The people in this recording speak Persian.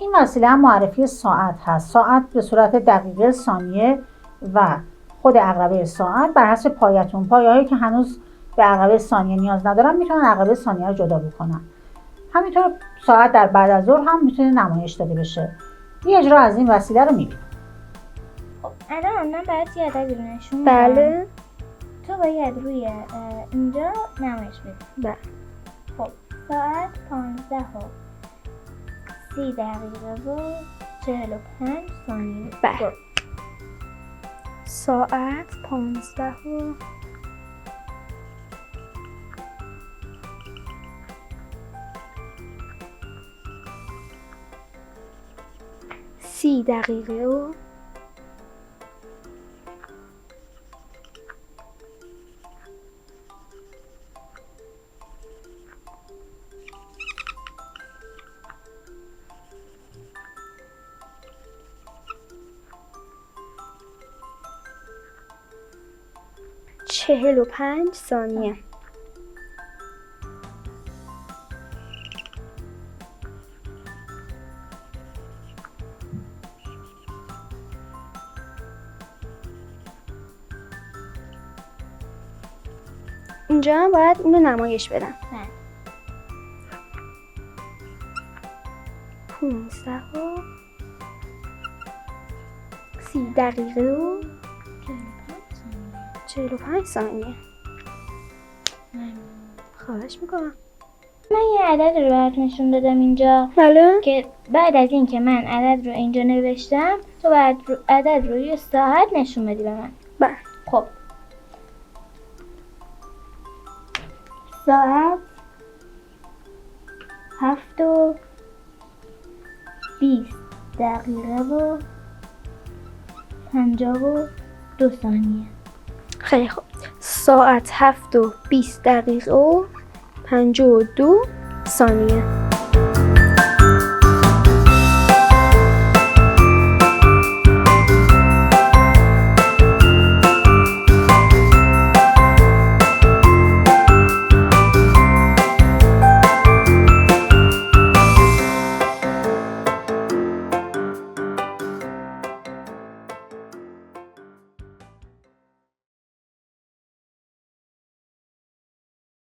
این وسیله هم معرفی ساعت هست. ساعت به صورت دقیقه، ثانیه و خود عقربه ساعت بر حسب پایتون. پایه‌هایی که هنوز به عقربه ثانیه نیاز ندارن میتونن عقربه ثانیه رو جدا بکنن. همینطور ساعت در بعد از ظهر هم میتونه نمایش داده بشه. یه اجرا از این وسیله رو میبینیم. خب الان من برات یه عددی رو نشون میدم. بله. تو باید روی اینجا نمایش بدی. بله. خب ساعت 15:30 و 45 ثانیه. بله. ساعت 15 و 30 دقیقه و 45 ثانیه. اینجا هم باید اینو نمایش بدم. بله. 15 و 30 دقیقه و 45 ثانیه. خواهش میکنم. من یه عدد رو برات نشون دادم اینجا. بله. که بعد از این که من عدد رو اینجا نوشتم تو باید عدد رو یه ساعت نشون بدی به من. بله. خب ساعت 7:20 و 52 ثانیه. خیلی خوب. ساعت 7:20 و 52 ثانیه.